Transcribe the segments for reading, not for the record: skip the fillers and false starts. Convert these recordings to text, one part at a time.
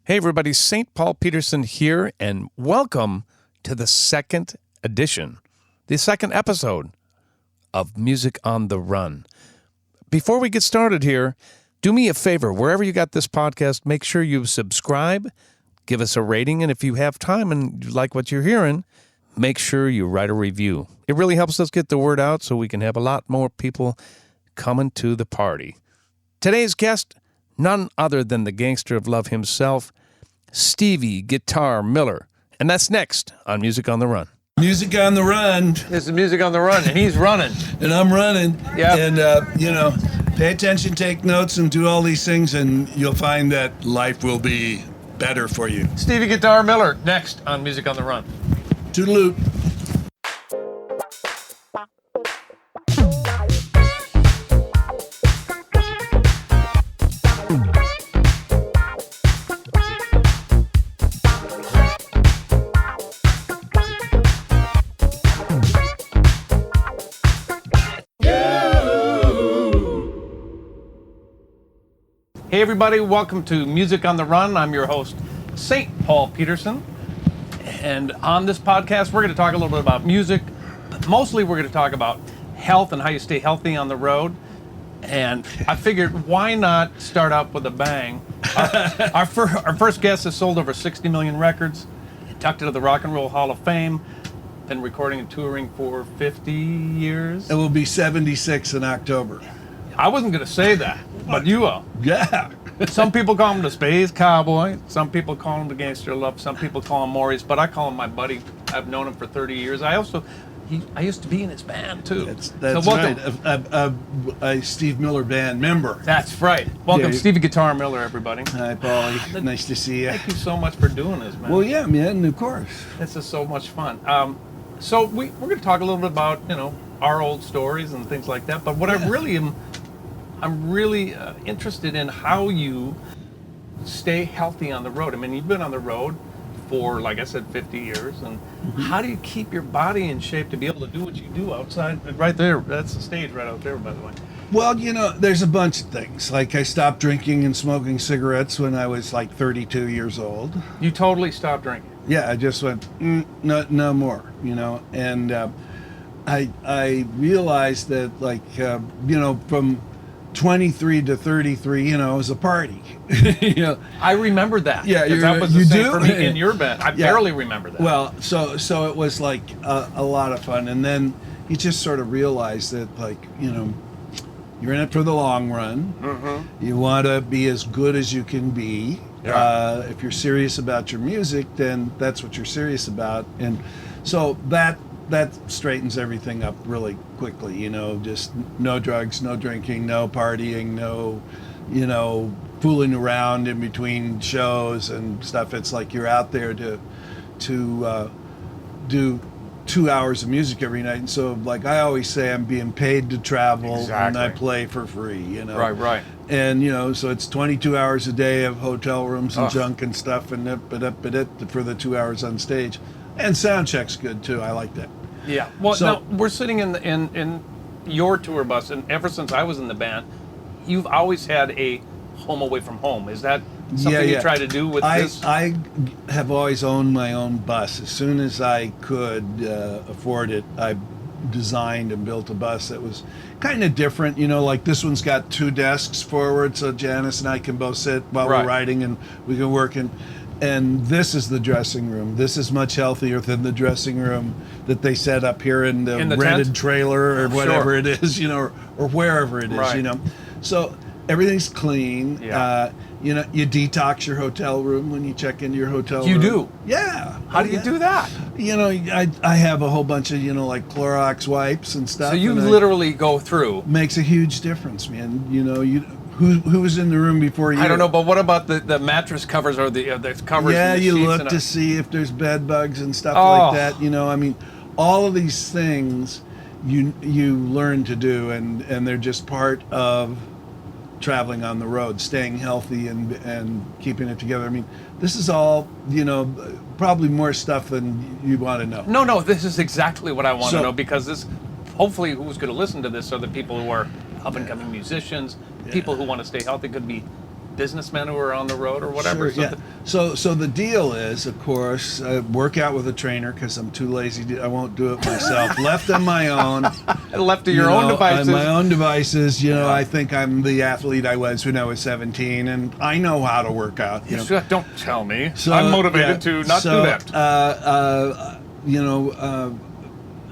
Hey everybody, St. Paul Peterson here, and welcome to the second edition, the second episode of Music on the Run. Before we get started here, do me a favor, wherever you got this podcast, make sure you subscribe, give us a rating, and if you have time and you like what you're hearing, make sure you write a review. It really helps us get the word out so we can have a lot more people coming to the party. Today's guest, none other than the gangster of love himself, Stevie Guitar Miller. And that's next on Music on the Run. Music on the Run. This is Music on the Run, and he's running. And I'm running. Yeah. And, pay attention, take notes, and do all these things, and you'll find that life will be better for you. Stevie Guitar Miller, next on Music on the Run. Toodaloo. Hey everybody, welcome to Music on the Run. I'm your host, St. Paul Peterson. And on this podcast, we're going to talk a little bit about music, but mostly we're going to talk about health and how you stay healthy on the road. And I figured, why not start out with a bang? Our first guest has sold over 60 million records, tucked into the Rock and Roll Hall of Fame, been recording and touring for 50 years. It will be 76 in October. I wasn't going to say that, but you will. Yeah. Some people call him the Space Cowboy. Some people call him the Gangster of Love. Some people call him Maurice, but I call him my buddy. I've known him for 30 years. I used to be in his band too. That's right. A Steve Miller band member. That's right. Welcome, Yeah. Stevie Guitar Miller, everybody. Hi, Paulie. Nice to see you. Thank you so much for doing this, man. Well, yeah, man, of course. This is so much fun. So we're going to talk a little bit about, our old stories and things like that. But what I'm really interested in how you stay healthy on the road. I mean, you've been on the road for, like I said, 50 years. And how do you keep your body in shape to be able to do what you do outside? Right there. That's the stage right out there, by the way. Well, there's a bunch of things. Like I stopped drinking and smoking cigarettes when I was like 32 years old. You totally stopped drinking? Yeah, I just went, no more, And I realized that, from 23 to 33, it was a party. I remember that. Yeah, that was the same for me in your band. I barely remember that. Well, so it was like a lot of fun, and then you just sort of realize that, you're in it for the long run. Mm-hmm. You want to be as good as you can be. Yeah. If you're serious about your music, then that's what you're serious about, and so that straightens everything up really quickly. Just no drugs, no drinking, no partying, no, fooling around in between shows and stuff. It's like you're out there to do 2 hours of music every night. And so, like I always say, I'm being paid to travel. Exactly. And I play for free, Right. And, so it's 22 hours a day of hotel rooms and junk and stuff and for the 2 hours on stage. And sound check's good too. I like that. Yeah. Well, now we're sitting in your tour bus, and ever since I was in the band, you've always had a home away from home. Is that something you try to do with this? I have always owned my own bus. As soon as I could afford it, I designed and built a bus that was kind of different. Like this one's got 2 desks forward, so Janice and I can both sit while we're riding, and we can work in. And this is the dressing room. This is much healthier than the dressing room that they set up here in the rented tent? Trailer or whatever it is, or wherever it is, So everything's clean. Yeah. You detox your hotel room when you check into your hotel room. You do? Yeah. How do you do that? I have a whole bunch of, like Clorox wipes and stuff. So you literally go through. Makes a huge difference, man. Who was in the room before you? I don't know, but what about the mattress covers or the covers? Yeah, and the you sheets look to see if there's bed bugs and stuff like that. All of these things you learn to do, and they're just part of traveling on the road, staying healthy and keeping it together. This is all, probably more stuff than you want to know. No, this is exactly what I want to know, because this, hopefully, who's going to listen to this are the people who are up-and-coming musicians, people who want to stay healthy. Could be businessmen who are on the road or whatever. Sure, yeah. So the deal is, of course, I work out with a trainer because I'm too lazy. I won't do it myself. Left on my own. Left to your own devices. On my own devices. I think I'm the athlete I was when I was 17, and I know how to work out. Don't tell me. I'm motivated to not do that.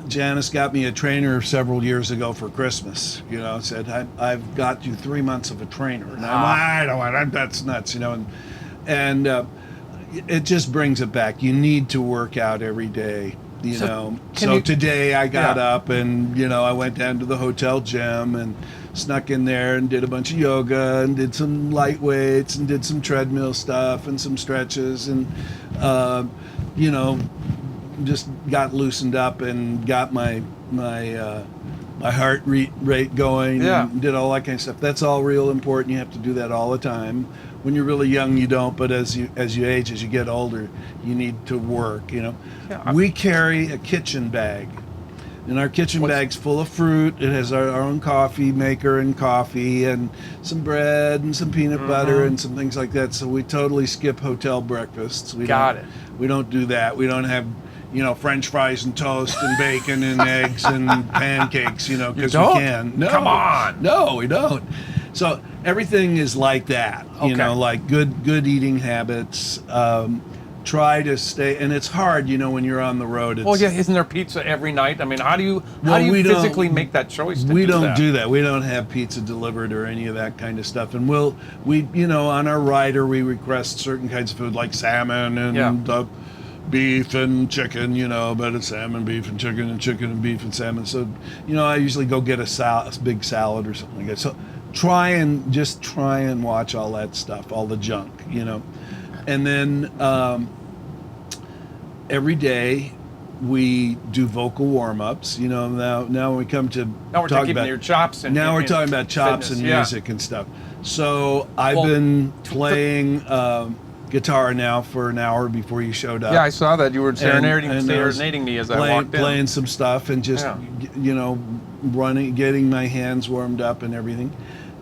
Janice got me a trainer several years ago for Christmas. Said, I've got you 3 months of a trainer. And I don't want that's nuts, and it just brings it back. You need to work out every day, So today I got up and, I went down to the hotel gym and snuck in there and did a bunch of yoga and did some light weights and did some treadmill stuff and some stretches and, just got loosened up and got my heart rate going and did all that kind of stuff. That's all real important. You have to do that all the time. When you're really young, you don't, but as you age, as you get older, you need to work, We carry a kitchen bag. And our kitchen bag's full of fruit. It has our own coffee maker and coffee and some bread and some peanut butter and some things like that. So we totally skip hotel breakfasts. We don't do that. We don't have French fries and toast and bacon and eggs and pancakes, because we can. No, come on. No, we don't. So everything is like that, like good eating habits. Try to stay, and it's hard, when you're on the road. Isn't there pizza every night? I mean, how do you physically make that choice? We don't do that. We don't have pizza delivered or any of that kind of stuff. And we on our rider, we request certain kinds of food like salmon and beef and chicken, but it's salmon, beef, and chicken and beef and salmon. So, I usually go get a big salad or something like that. So try and watch all that stuff, all the junk, And then every day we do vocal warm-ups. Now when we come to we're talking about your chops and we're talking about chops fitness, and music and stuff. So I've been playing guitar now for an hour before you showed up. Yeah, I saw that. You were serenading me as I walked in. Playing some stuff and just, running, getting my hands warmed up and everything.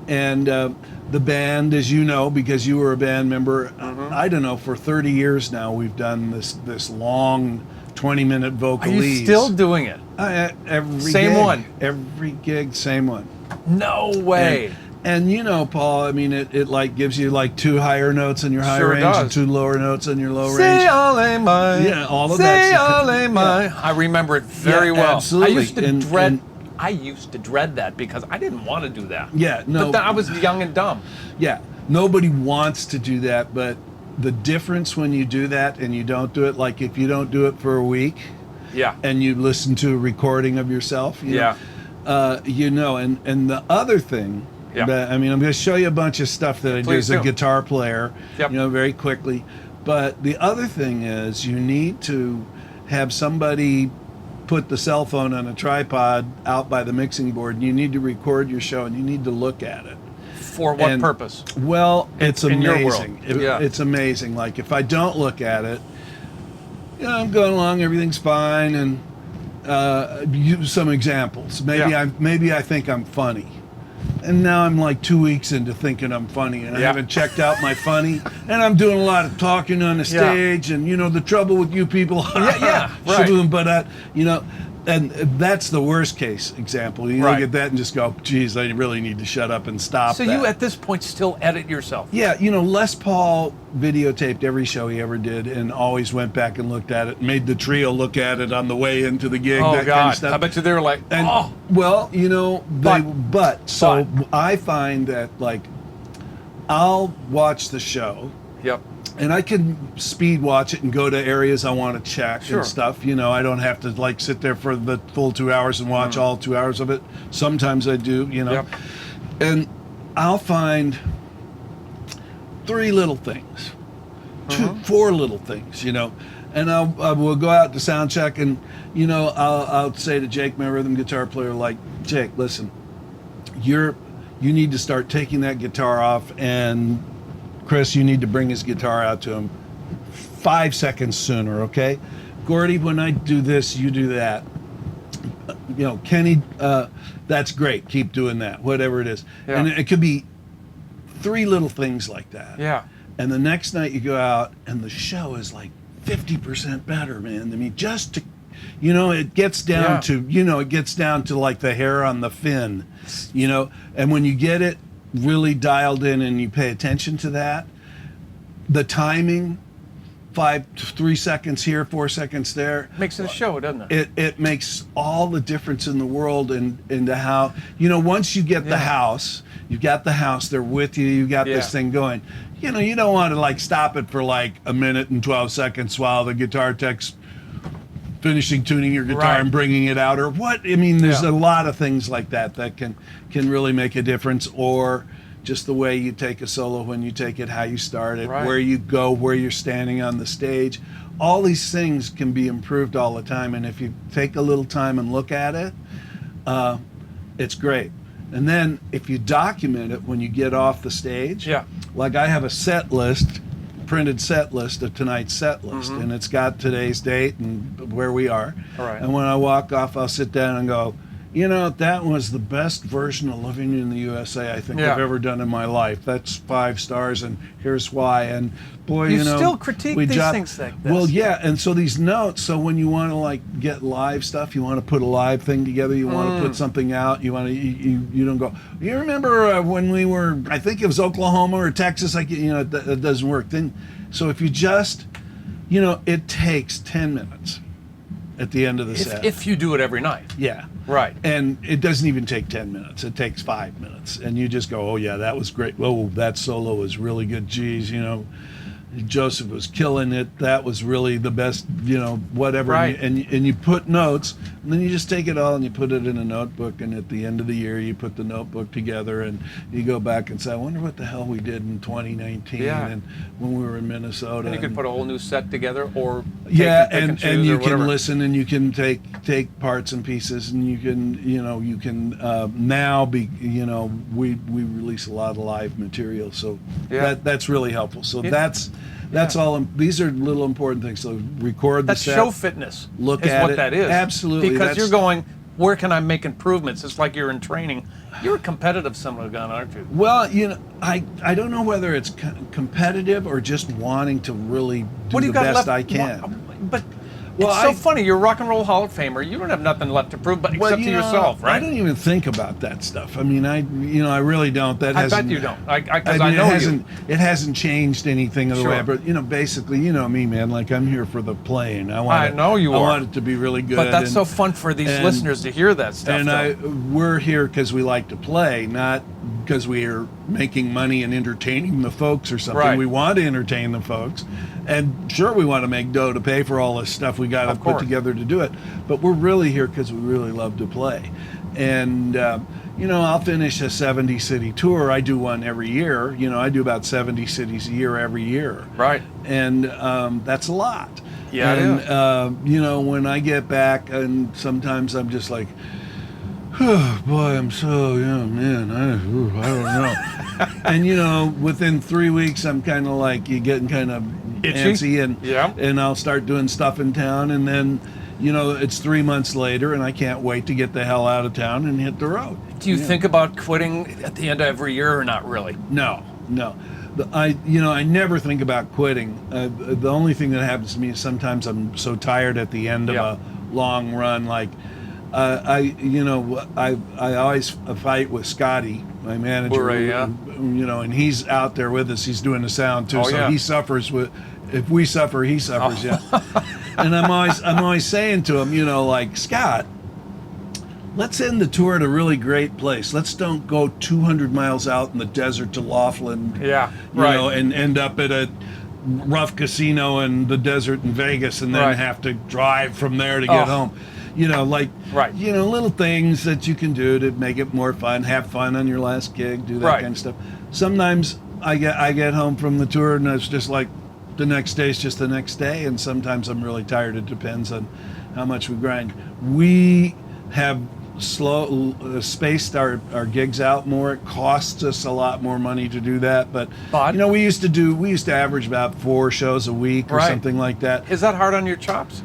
And the band, as you know, because you were a band member, I don't know, for 30 years now, we've done this long 20-minute vocalese. Are you still doing it? Every gig, same one. No way. And Paul, I mean, it like gives you like 2 higher notes on your high range and 2 lower notes on your low range. Say all my. Yeah, all of that stuff. I remember it very well. Absolutely. I used to dread that because I didn't want to do that. Yeah, no. But I was young and dumb. Yeah, nobody wants to do that, but the difference when you do that and you don't do it, like if you don't do it for a week, and you listen to a recording of yourself, and the other thing. But, I'm going to show you a bunch of stuff that I do as a guitar player, very quickly. But the other thing is you need to have somebody put the cell phone on a tripod out by the mixing board, and you need to record your show, and you need to look at it. For what purpose? Well, it's amazing. In your world. It's amazing. Like, if I don't look at it, I'm going along, everything's fine, and use some examples. Maybe I think I'm funny. And now I'm like 2 weeks into thinking I'm funny, and I haven't checked out my funny, and I'm doing a lot of talking on the stage, and the trouble with you people. Right. But and that's the worst case example. You look at that and just go, geez, I really need to shut up and stop. So you at this point still edit yourself? Yeah, Les Paul videotaped every show he ever did and always went back and looked at it, made the trio look at it on the way into the gig. Oh, that God. kind of stuff. I bet you they were like, oh. Well, so I find that, like, I'll watch the show. Yep. And I can speed watch it and go to areas I want to check and stuff. I don't have to like sit there for the full 2 hours and watch all 2 hours of it. Sometimes I do, Yep. And I'll find 3 little things, 4 little things, and I will go out to sound check and, I'll say to Jake, my rhythm guitar player, like, Jake, listen, you need to start taking that guitar off, and Chris, you need to bring his guitar out to him 5 seconds sooner, okay? Gordy, when I do this, you do that. Kenny, that's great. Keep doing that, whatever it is. Yeah. And it could be 3 little things like that. Yeah. And the next night you go out and the show is like 50% better, man. I mean, just to, it gets down to, it gets down to like the hair on the fin, and when you get it really dialed in and you pay attention to that, the timing, 3 seconds here, 4 seconds there. Makes it a show, doesn't it? It makes all the difference in the world into how, once you get the house, you've got the house, they're with you, you got this thing going. You don't want to like stop it for like a minute and 12 seconds while the guitar tech's finishing tuning your guitar and bringing it out, or what. I mean, there's a lot of things like that can really make a difference, or just the way you take a solo, when you take it, how you start it, where you go, where you're standing on the stage. All these things can be improved all the time, and if you take a little time and look at it, it's great. And then if you document it when you get off the stage, like I have a set list, printed set list of tonight's set list, and it's got today's date and where we are. And when I walk off, I'll sit down and go, that was the best version of Living in the USA I think I've ever done in my life. That's 5 stars, and here's why. And boy, you still critique these things like this. Well, yeah, and so these notes, so when you want to like get live stuff, you want to put a live thing together, you want to put something out, you want to, you don't go, you remember when we were, I think it was Oklahoma or Texas, like, it doesn't work. Then, so if you just, it takes 10 minutes at the end of the set. If you do it every night. Yeah. Right. And it doesn't even take 10 minutes. It takes 5 minutes. And you just go, oh, yeah, that was great. Oh, that solo was really good. Geez, Joseph was killing it. That was really the best, whatever. Right. And you put notes, and then you just take it all and you put it in a notebook. And at the end of the year, you put the notebook together and you go back and say, I wonder what the hell we did in 2019 and when we were in Minnesota. And you could put a whole new set together, or and you can listen, and you can take parts and pieces, and you can now be we release a lot of live material, so that's really helpful. So that's all. These are little important things. So record the set. That's show fitness. Look is at what it. That is. Absolutely. Because you're going, where can I make improvements? It's like you're in training. You're a competitive son of a gun, aren't you? Well, I don't know whether it's competitive or just wanting to really do the best I can. But it's so funny. You're a Rock and Roll Hall of Famer. You don't have nothing left to prove, but except to yourself, right? I don't even think about that stuff. I mean, I really don't. I bet you don't. Because I know you. It hasn't changed anything of the way. But basically, me, man. Like, I'm here for the playing. I know you are. I want it to be really good. But that's so fun for these listeners to hear that stuff. And we're here because we like to play, not because we are making money and entertaining the folks or something. Right. We want to entertain the folks. And sure, we want to make dough to pay for all this stuff we got to put together to do it. But we're really here because we really love to play. And, I'll finish a 70-city tour. I do one every year. I do about 70 cities a year every year. Right. And that's a lot. Yeah, and, it is. When I get back, and sometimes I'm just like, oh, boy, I'm so, man, I don't know. And, within 3 weeks, I'm kind of like, you're getting kind of itchy. Antsy, and I'll start doing stuff in town, and then, it's 3 months later, and I can't wait to get the hell out of town and hit the road. Do you think about quitting at the end of every year, or not really? No. I never think about quitting. The only thing that happens to me is sometimes I'm so tired at the end of a long run, like, I always fight with Scotty, my manager, and he's out there with us. He's doing the sound too, he suffers with. If we suffer, he suffers. And I'm always saying to him, like, Scott, let's end the tour at a really great place. Let's don't go 200 miles out in the desert to Laughlin, and end up at a rough casino in the desert in Vegas, and then have to drive from there to get home. Little things that you can do to make it more fun. Have fun on your last gig. Do that kind of stuff. Sometimes I get home from the tour and it's just like the next day is just the next day. And sometimes I'm really tired. It depends on how much we grind. We have spaced our gigs out more. It costs us a lot more money to do that. But we used to average about 4 shows a week or something like that. Is that hard on your chops?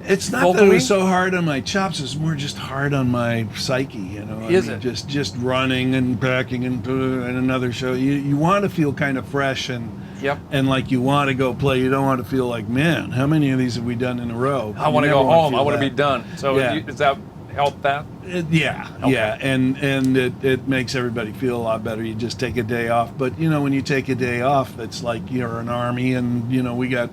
It's not that it vocally? was so hard on my chops. It's more just hard on my psyche, you know. Is it? Just running and packing and another show. You want to feel kind of fresh and like you want to go play. You don't want to feel like, man, how many of these have we done in a row? I want to go home. I want to be done. So Yeah. does that help that? Yeah, Okay. yeah, and it makes everybody feel a lot better. You just take a day off. But you know, when you take a day off, it's like you're an army, and you know, we got,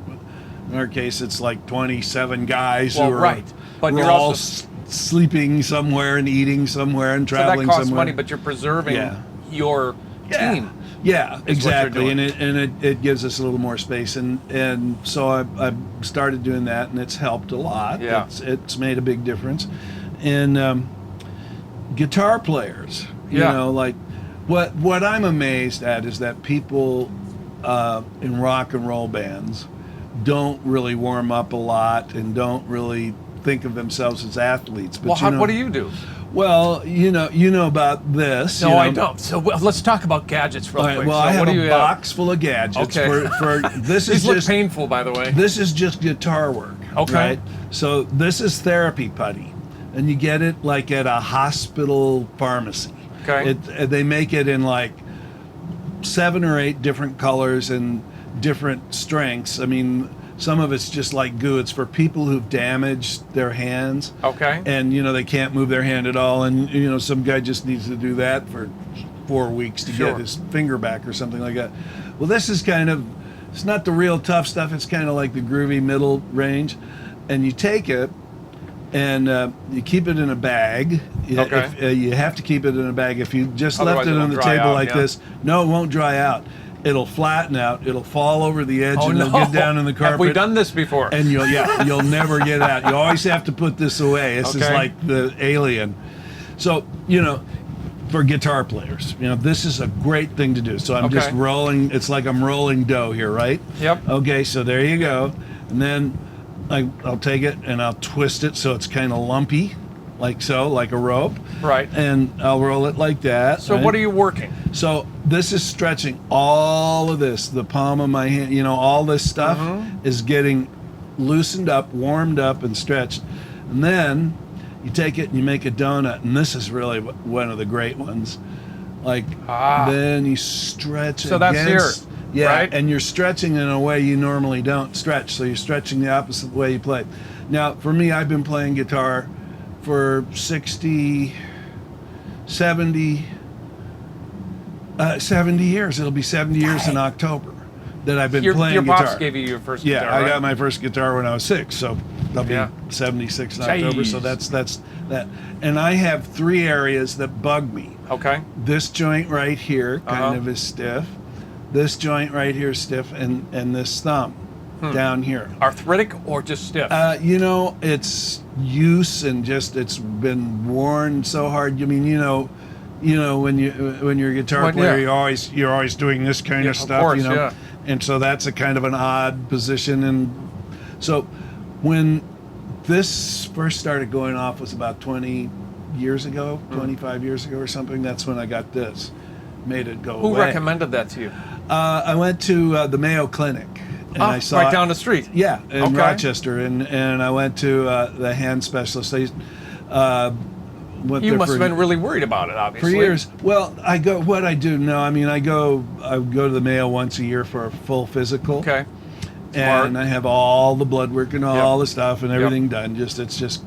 in our case, it's like 27 guys Well, who are right. But we're you're all also sleeping somewhere and eating somewhere and so that traveling costs somewhere. money, but you're preserving Yeah. your team. Yeah, you're exactly, doing. and it gives us a little more space, and so I started doing that, and it's helped a lot. Yeah. It's made a big difference, and guitar players, you Yeah. know, like what I'm amazed at is that people in rock and roll bands don't really warm up a lot and don't really think of themselves as athletes. But Well, what do you do? Well, you know about this. No, you know. I don't. So let's talk about gadgets real All right, quick. well, so I have what do a you box full of gadgets. Okay. For this These is look just painful, by the way. this is just guitar work. Okay. Right? So this is therapy putty, and you get it like at a hospital pharmacy. Okay. They make it in like 7 or 8 different colors and different strengths. I mean, some of it's just like goo. It's for people who've damaged their hands. Okay. And you know they can't move their hand at all, and you know some guy just needs to do that for 4 weeks to Sure. get his finger back or something like that. Well, this is kind of, it's not the real tough stuff. It's kind of like the groovy middle range, and you take it and you keep it in a bag. Okay. You have to keep it in a bag. If you just Otherwise left it it'll on the dry table out, like yeah. this, no, it won't dry out. It'll flatten out. It'll fall over the edge, Oh and no! it'll get down in the carpet. Have we done this before? And you'll never get out. You always have to put this away. This is Okay. like the alien. So, you know, for guitar players, you know, this is a great thing to do. So I'm just Okay. rolling. It's like I'm rolling dough here, right? Yep. Okay, so there you go. And then I'll take it and I'll twist it so it's kind of lumpy, like so, like a rope. Right. And I'll roll it like that. So right? what are you working? So this is stretching all of this, the palm of my hand, you know, all this stuff Mm-hmm. is getting loosened up, warmed up, and stretched. And then you take it and you make a donut, and this is really one of the great ones. Like, then you stretch So that's against, here, yeah, right? and you're stretching in a way you normally don't stretch. So you're stretching the opposite way you play. Now, for me, I've been playing guitar for 70 years. It'll be 70 years in October that I've been playing your guitar. pops gave you your first Yeah, guitar, I right? got my first guitar when I was 6, so that'll Yeah. be 76 in October. So Jeez. that's that. And I have 3 areas that bug me. Okay. This joint right here kind Uh-huh. of is stiff. This joint right here is stiff, and this thumb down here. Arthritic or just stiff? You know, it's use and just it's been worn so hard. I mean, you know, when you're a guitar Well, player, yeah. you're always doing this kind Yeah, of of stuff, course, you know, yeah. and so that's a kind of an odd position. And so when this first started going off was about 20 years ago, 25 years ago or something. That's when I got this, made it go Who away. recommended that to you? I went to the Mayo Clinic. And I saw right it- down the street. Yeah, in Okay. Rochester, and I went to the hand specialist. They went You there must for, have been really worried about it, for obviously. years. Well, I go. What I do? No, I mean I go to the Mayo once a year for a full physical. Okay. Smart. And I have all the blood work and all Yep. the stuff and everything done. It's just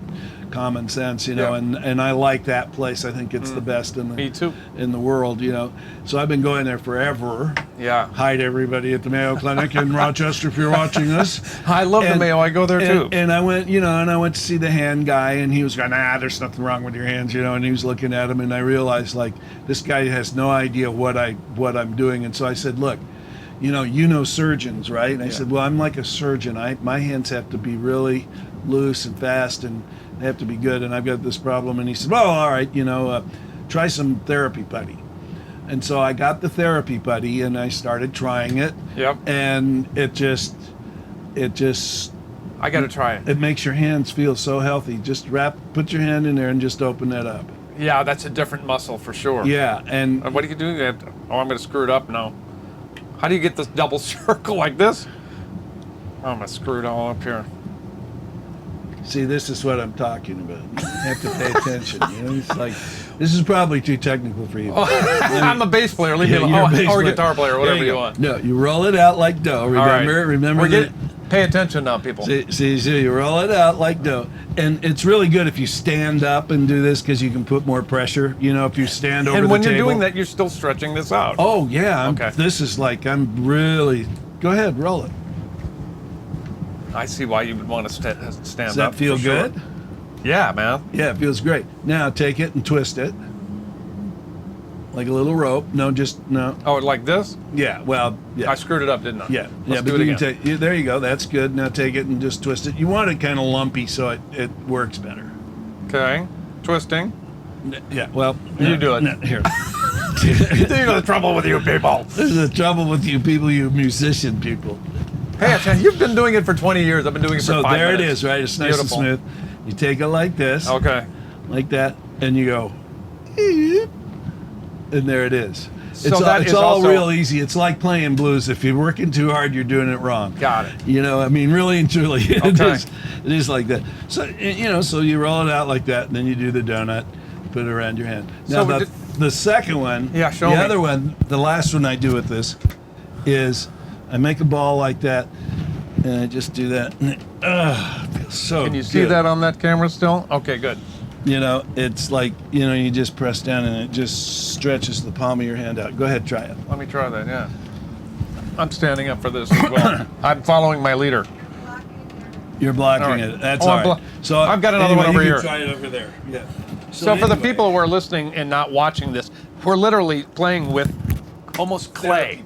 common sense, you know. Yep. And I like that place. I think it's the best in the Me too. in the world, you know. So I've been going there forever. Yeah. Hi to everybody at the Mayo Clinic in Rochester if you're watching this. I love the Mayo. I go there too. And I went, and I went to see the hand guy, and he was going, there's nothing wrong with your hands, and he was looking at them, and I realized, like, this guy has no idea what I'm doing. And so I said, look, you know surgeons, right? And I said, well, I'm like a surgeon. My hands have to be really loose and fast, and they have to be good, and I've got this problem. And he said, well, all right, try some therapy putty. And so I got the therapy putty, and I started trying it. Yep. And it just I got to try it. it makes your hands feel so healthy. Just put your hand in there and just open that up. Yeah, that's a different muscle for sure. Yeah, and And what do you do? Oh, I'm going to screw it up now. How do you get this double circle like this? Oh, I'm going to screw it all up here. See, this is what I'm talking about. You have to pay attention. You know, it's like, this is probably too technical for you. I'm a bass player. Leave me alone. You're a bass Or player. guitar player, There whatever you go. want. No, you roll it out like dough. Remember? All right. Remember that? Pay attention now, people. See, you roll it out like dough. And it's really good if you stand up and do this because you can put more pressure. You know, if you stand over the And table. when you're doing that, you're still stretching this out. Oh, yeah. Okay. This is like, I'm really... Go ahead, roll it. I see why you would want to stand up. Does that feel for sure. good? Yeah, man. Yeah, it feels great. Now take it and twist it. Like a little rope. No, just, no. Oh, like this? Yeah, well, yeah. I screwed it up, didn't I? Yeah, Let's but do it you again. can take. There you go. That's good. Now take it and just twist it. You want it kind of lumpy so it works better. Okay. Twisting. Yeah. Well, You do it. Here. You know the trouble with you people. This is the trouble with you people, you musician people. Hey, you've been doing it for 20 years. I've been doing it So for 5 there minutes. it is, right? It's nice Beautiful. and smooth. You take it like this, Okay. like that, and you go, and there it is. So It's that is all also- real easy. It's like playing blues. If you're working too hard, you're doing it wrong. Got it. You know, I mean, really and truly, it Okay. is like that. So, you know, so you roll it out like that, and then you do the donut, put it around your hand. Now, So the second one, Yeah, show the me. other one, the last one I do with this is I make a ball like that, and I just do that, and it feels so Can you see good. that on that camera still? Okay, good. You know, it's like, you know, you just press down, and it just stretches the palm of your hand out. Go ahead, try it. Let me try that, yeah. I'm standing up for this as well. I'm following my leader. You're blocking All right. it. That's Oh, all I'm right. blo- So I've got another anyway, one over you here. can try it over there. Yeah. So for the anyway, people who are listening and not watching this, we're literally playing with almost clay.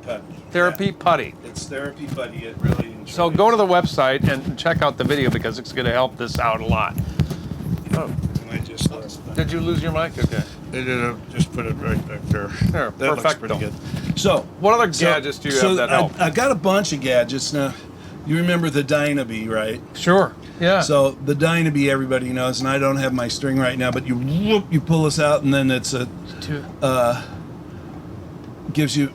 Therapy putty. It's therapy putty. It really. So go to the website and check out the video because it's going to help this out a lot. Oh, I just lost. did you lose your mic? Okay. Just put it right back there. There, That looks perfecto. pretty good. So, What other gadgets do you have that help? I got a bunch of gadgets now. You remember the Dynabee, right? Sure. Yeah. So the Dynabee, everybody knows, and I don't have my string right now, but you whoop, you pull this out, and then it's gives you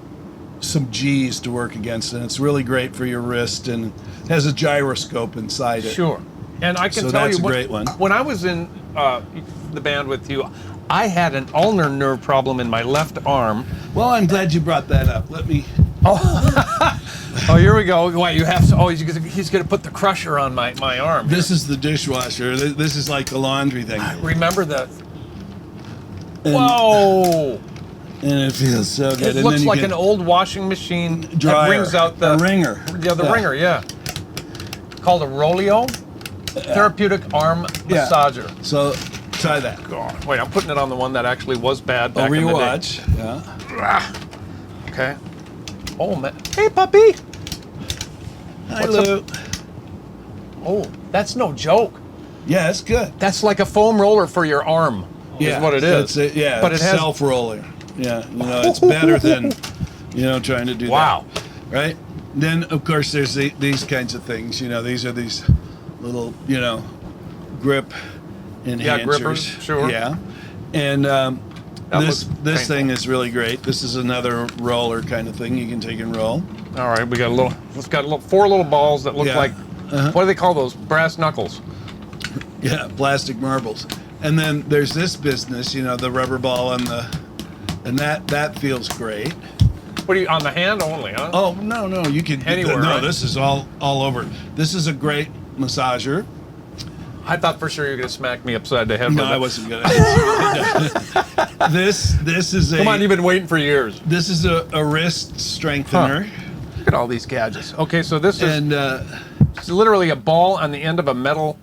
some G's to work against, and it's really great for your wrist, and it has a gyroscope inside it. Sure. And I can So tell that's you, a great one. when I was in the band with you, I had an ulnar nerve problem in my left arm. Well, I'm glad you brought that up. Let me. Oh, here we go. Wait, you have to. Oh, he's going to put the crusher on my arm. This is the dishwasher. This is like the laundry thing. Remember that. And, Whoa! And it feels so good. It And looks then you like can an old washing machine dryer, that brings out the a ringer. Yeah, the ringer. Yeah. Called a Rolio, therapeutic arm Yeah. massager. So try that. God. Wait, I'm putting it on the one that actually was bad A back in the day. rewatch. Yeah. Okay. Oh man. Hey, puppy. Hi, What's up? Lou. Oh, that's no joke. Yeah, it's good. That's like a foam roller for your arm. Is what it is. That's it. Yeah, But it's it has. self-rolling. Yeah, you know, it's better than, you know, trying to do Wow. that. Right? Then, of course, there's these kinds of things. You know, these are these little, you know, grip enhancers. grippers, sure. Yeah. And That this looks this painful. thing is really great. This is another roller kind of thing you can take and roll. All right, we got a little. It's got four little balls that look Yeah. like. Uh-huh. What do they call those? Brass knuckles. Yeah, plastic marbles. And then there's this business, you know, the rubber ball and that feels great. What are you on the hand only, huh? Oh no, you can Anywhere, No, right? this is all over. This is a great massager. I thought for sure you were gonna smack me upside the head. No, with I it. wasn't gonna. This is a. Come on, you've been waiting for years. This is a wrist strengthener, Look at all these gadgets. Okay, so this is and it's literally a ball on the end of a metal.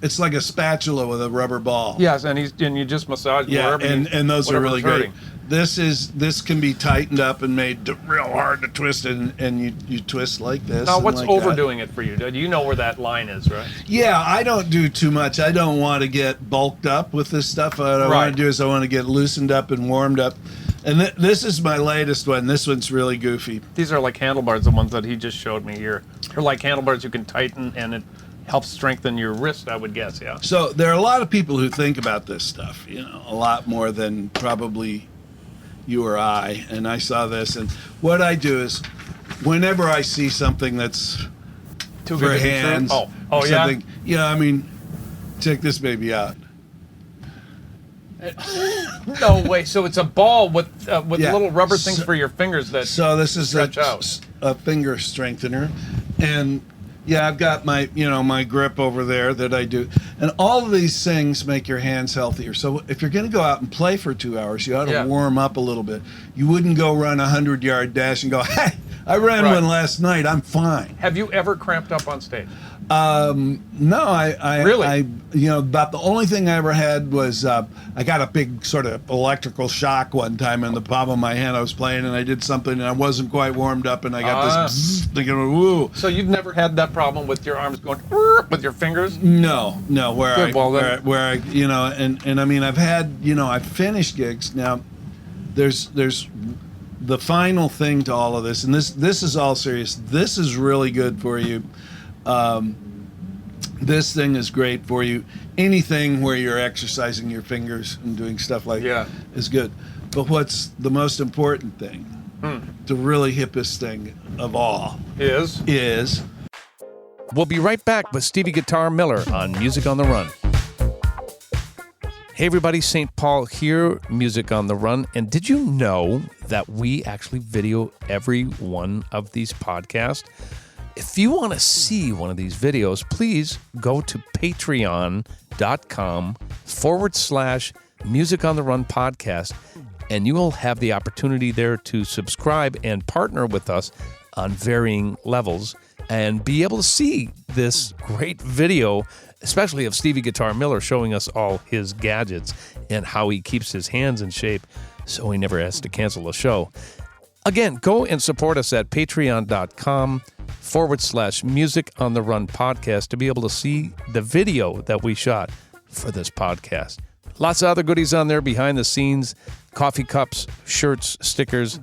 it's like a spatula with a rubber ball. Yes, and you just massage Yeah, wherever. and those are whatever's really great. hurting. This can be tightened up and made real hard to twist, and you twist like this. Now, and what's like that. overdoing it for you? You know where that line is, right? Yeah, I don't do too much. I don't want to get bulked up with this stuff. What I Right. want to do is I want to get loosened up and warmed up. And this is my latest one. This one's really goofy. These are like handlebars, the ones that he just showed me here. They're like handlebars you can tighten, and it helps strengthen your wrist, I would guess, yeah. So there are a lot of people who think about this stuff, you know, a lot more than probably you or I. And I saw this, and what I do is whenever I see something that's Too for good to be true? hands, Oh, or yeah? something, yeah, I mean, Check this baby out. No way. So it's a ball with Yeah. little rubber things for your fingers that So this is stretch out. a finger strengthener, and yeah, I've got my my grip over there that I do, and all of these things make your hands healthier. So if you're going to go out and play for 2 hours, you ought to warm up a little bit. You wouldn't go run a 100-yard dash and go, "Hey, I ran one last night. I'm fine." Have you ever cramped up on stage? No, I Really? about the only thing I ever had was I got a big sort of electrical shock one time in the palm of my hand. I was playing and I did something and I wasn't quite warmed up and I got this bzzz, thinking, woo. So you've never had that problem with your arms going with your fingers? No, where Good, I and I mean I've had I've finished gigs. Now there's the final thing to all of this, and this is all serious. This is really good for you. This thing is great for you. Anything where you're exercising your fingers and doing stuff like that is good. But what's the most important thing, the really hippest thing of all, is We'll be right back with Stevie Guitar Miller on Music on the Run. Hey everybody, St. Paul here, Music on the Run. And did you know that we actually video every one of these podcasts? If you want to see one of these videos, please go to patreon.com/Music on the Run podcast, and you will have the opportunity there to subscribe and partner with us on varying levels and be able to see this great video, especially of Stevie Guitar Miller showing us all his gadgets and how he keeps his hands in shape so he never has to cancel a show. Again, go and support us at patreon.com/Music on the Run podcast to be able to see the video that we shot for this podcast. Lots of other goodies on there behind the scenes, coffee cups, shirts, stickers.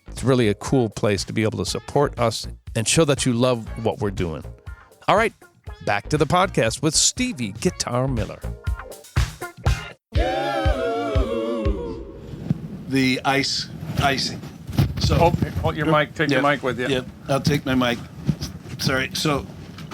It's really a cool place to be able to support us and show that you love what we're doing. All right, back to the podcast with Stevie Guitar Miller. the icing. So hold your mic. Take your mic with you. Yep, I'll take my mic. Sorry. So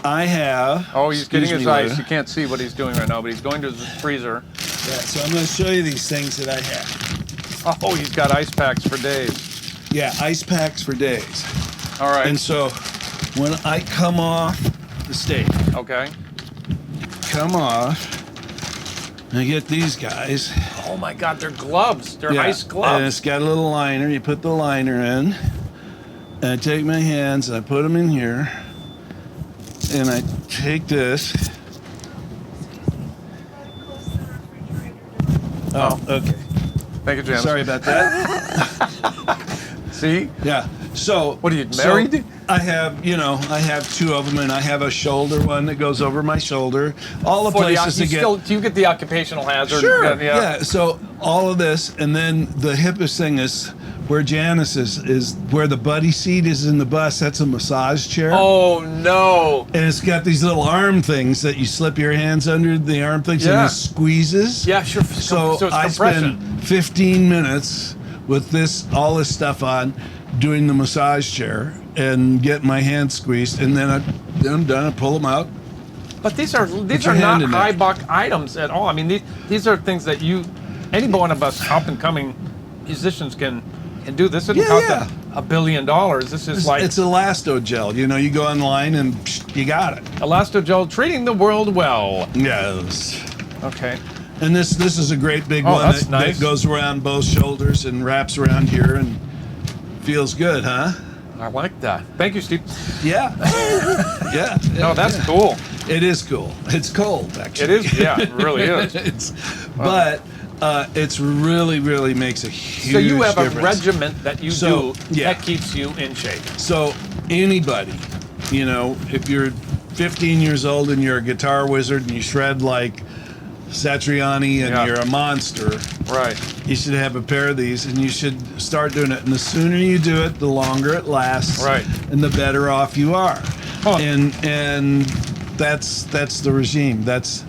I have. Oh, he's getting his ice. You can't see what he's doing right now, but he's going to his freezer. Yeah. So I'm going to show you these things that I have. Oh, he's got ice packs for days. Yeah, ice packs for days. All right. And so when I come off the stage, okay, come off, I get these guys. Oh my God, they're gloves. They're Yeah, ice gloves. and it's got a little liner. You put the liner in, and I take my hands and I put them in here, and I take this. Oh, okay. Thank you, James. Sorry about that. See? Yeah. So What are you, married? So I have two of them, and I have a shoulder one that goes over my shoulder. All the places to get. Do you get the occupational hazard? Sure. Yeah. So all of this, and then the hippest thing is where Janice is where the buddy seat is in the bus. That's a massage chair. Oh no! And it's got these little arm things that you slip your hands under the arm things and it squeezes. Yeah, sure. So it's I compression. spend 15 minutes with all this stuff on, doing the massage chair and get my hands squeezed, and then I'm done. I pull them out. But these are your not hand in there. high buck items at all. I mean, these are things that any one of us up and coming musicians can do. This doesn't cost $1 billion. This is It's Elastogel. You go online and you got it. Elastogel, treating the world well. Yes. Okay. And this is a great big one that's that nice. goes around both shoulders and wraps around here and feels good, huh? I like that. Thank you, Steve. Yeah. Yeah. No, that's cool. It is cool. It's cold, actually. It is. Yeah, it really is. But it's really makes a huge difference. So you have a regiment that you do yeah. that keeps you in shape. So anybody, if you're 15 years old and you're a guitar wizard and you shred like Satriani and you're a monster, right? You should have a pair of these, and you should start doing it. And the sooner you do it, the longer it lasts, right? And the better off you are. Huh. And that's the regime. That's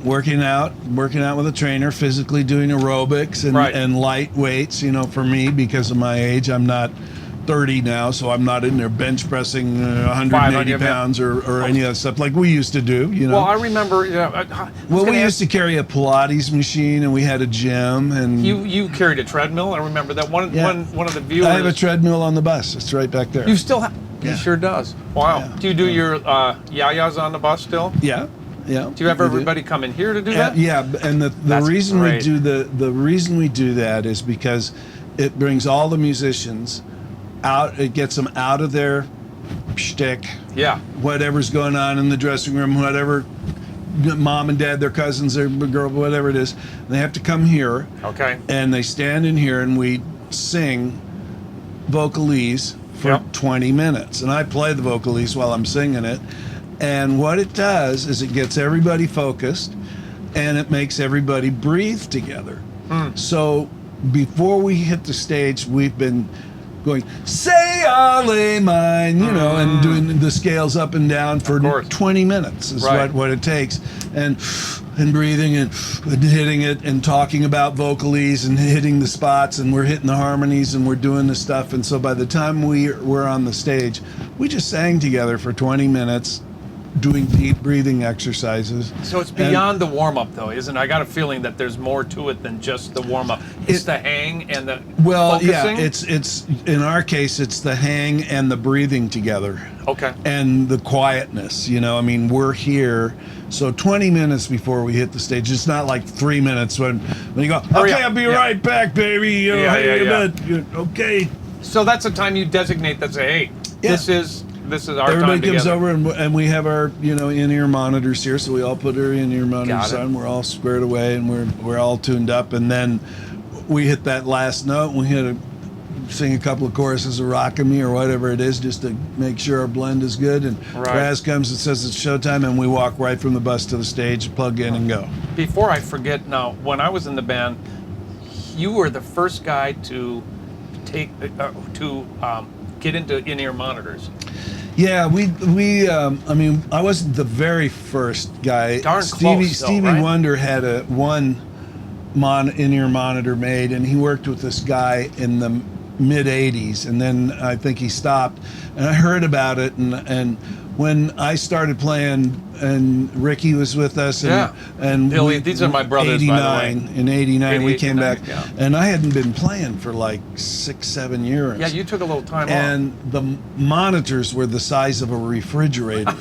working out with a trainer, physically doing aerobics and light weights. For me, because of my age, I'm not 30 now, so I'm not in there bench pressing 180 500, pounds or any of that stuff like we used to do, you know. Well, I remember. Well, we used to carry a Pilates machine, and we had a gym, and You carried a treadmill. I remember that one. Yeah. One of the viewers. I have a treadmill on the bus. It's right back there. You still have. Yeah. He sure does. Wow. Yeah. Do you do your yayas on the bus still? Yeah. Yeah. Do you have everybody come in here to do that? Yeah, and the That's reason great. we do the reason we do that is because it brings all the musicians out. It gets them out of their shtick, Yeah. whatever's going on in the dressing room, whatever, mom and dad, their cousins, their girl, whatever it is. They have to come here, Okay. and they stand in here, and we sing vocalese for Yep. 20 minutes, and I play the vocalese while I'm singing it. And what it does is it gets everybody focused, and it makes everybody breathe together. So before we hit the stage, we've been going, say Ale mine, you know, and doing the scales up and down for course. 20 minutes is Right. what it takes. And breathing and hitting it and talking about vocalese and hitting the spots, and we're hitting the harmonies and we're doing the stuff. And so by the time we're on the stage, we just sang together for 20 minutes doing deep breathing exercises. So it's And- beyond the warm up, though, isn't it? I got a feeling that there's more to it than just the warm up. It's the hang and the Well, focusing? yeah, it's in our case, it's the hang and the breathing together. Okay. And the quietness, you know, I mean, we're here. So 20 minutes before we hit the stage, it's not like 3 minutes when you go, Hurry okay, up. I'll be Yeah. right back, baby. You know, Yeah, hey, yeah, you bet. Okay. So that's a time you designate that say, hey, Yeah. this is our Everybody time comes together. over and we have our, you know, in-ear monitors here. So we all put our in-ear monitors Got it. on. We're all squared away and we're all tuned up. And then we hit that last note and we hit sing a couple of choruses of Rockin' Me or whatever it is, just to make sure our blend is good. And Right. Raz comes and says it's showtime, and we walk right from the bus to the stage, plug in and go. Before I forget, now, when I was in the band, you were the first guy to get into in-ear monitors. Yeah, I mean, I wasn't the very first guy. Darn Stevie close, though, right? Wonder had one in-ear monitor made, and he worked with this guy in the mid 80s, and then I think he stopped, and I heard about it, and when I started playing, and Ricky was with us, and, Yeah. and Billy, these are my brothers, by the way. in 89 we 88, came back, 89, and I hadn't been playing for like 6-7 years. Yeah, you took a little time off. And the monitors were the size of a refrigerator.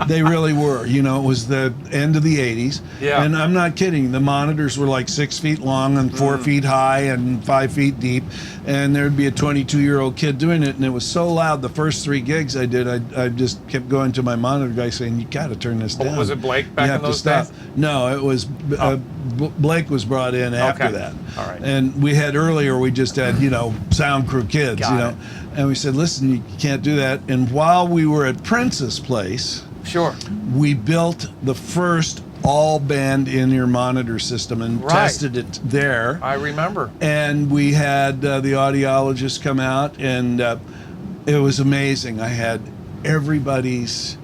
They really were. You know, it was the end of the 80s. Yeah. And I'm not kidding. The monitors were like 6 feet long and 4 feet high and 5 feet deep. And there'd be a 22-year-old kid doing it. And it was so loud. The first 3 gigs I did, I just kept going to my monitor guy saying, you got to turn this down. Was it Blake back You in have to those stop. days? No, it was Blake was brought in after Okay. that. All right. And we had earlier, we just had, you know, sound crew kids, Got you know. it. And we said, listen, you can't do that. And while we were at Prince's place, Sure. we built the first all band in-ear monitor system and Right. tested it there. I remember. And we had the audiologist come out, and it was amazing. I had everybody's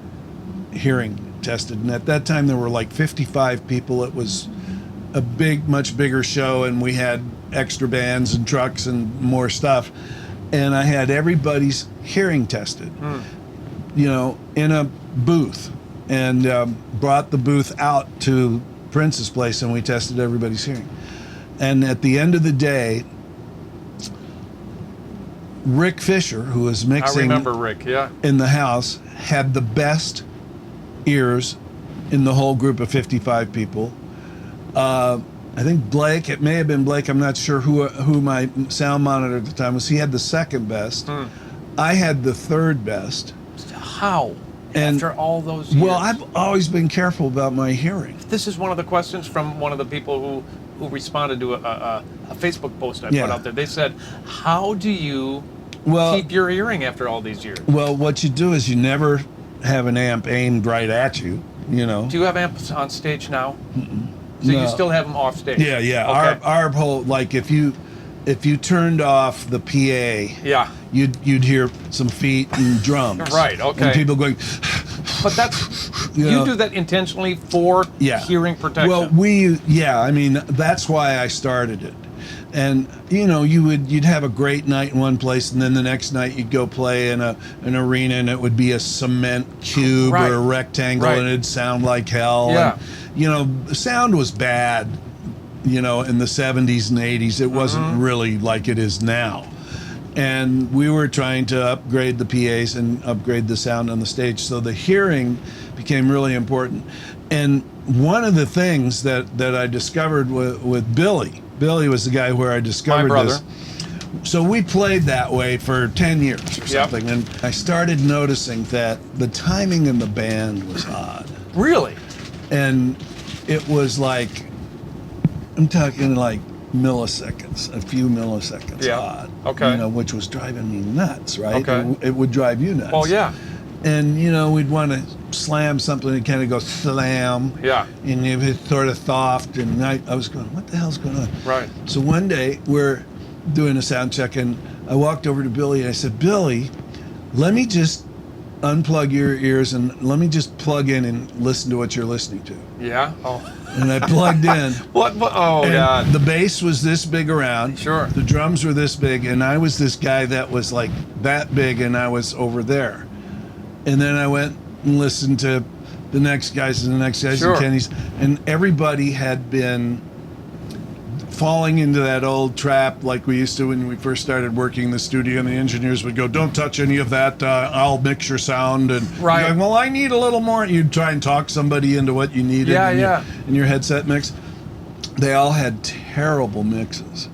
hearing tested. And at that time, there were like 55 people. It was a much bigger show, and we had extra bands and trucks and more stuff. And I had everybody's hearing tested, you know, in a booth, and brought the booth out to Prince's place, and we tested everybody's hearing. And at the end of the day, Rick Fisher, who was I mixing remember Rick, yeah. in the house, had the best ears in the whole group of 55 people. I think Blake, it may have been Blake, I'm not sure who my sound monitor at the time was. He had the second best. I had the third best. How? And- After all those years? Well, I've always been careful about my hearing. This is one of the questions from one of the people who responded to a Facebook post I Yeah. put out there. They said, how do you keep your hearing after all these years? Well, what you do is you never have an amp aimed right at you, you know. Do you have amps on stage now? So No. you still have them off stage? Yeah, yeah. Okay. Our whole, like, if you turned off the PA, Yeah. you'd hear some feet and drums. Right, okay. And people going, But that's, You you know. do that intentionally for yeah. hearing protection. Well, I mean, that's why I started it. And you'd have a great night in one place, and then the next night you'd go play in an arena, and it would be a cement cube or a rectangle, and it'd sound like hell. Yeah. And, the sound was bad, in the 70s and 80s. It wasn't really like it is now. And we were trying to upgrade the PAs and upgrade the sound on the stage, so the hearing became really important. And one of the things that I discovered with Billy was the guy where I discovered this. So we played that way for 10 years or something, and I started noticing that the timing in the band was odd. Really? And it was like, I'm talking like milliseconds, a few milliseconds odd. Okay. Which was driving me nuts, right? Okay. It would drive you nuts. Well, yeah. And, we'd want to slam something and kind of go slam. Yeah. And it was sort of soft. And I was going, what the hell's going on? Right. So one day we're doing a sound check, and I walked over to Billy and I said, Billy, let me just unplug your ears and let me just plug in and listen to what you're listening to. Yeah. Oh. And I plugged in. What? Oh, and God. The bass was this big around. Sure. The drums were this big, and I was this guy that was like that big, and I was over there. And then I went and listened to the next guys and the next guys Sure. and Kenny's, and everybody had been falling into that old trap like we used to when we first started working in the studio, and the engineers would go, don't touch any of that, I'll mix your sound. And right. you're going, well, I need a little more. And you'd try and talk somebody into what you needed in your headset mix. They all had terrible mixes,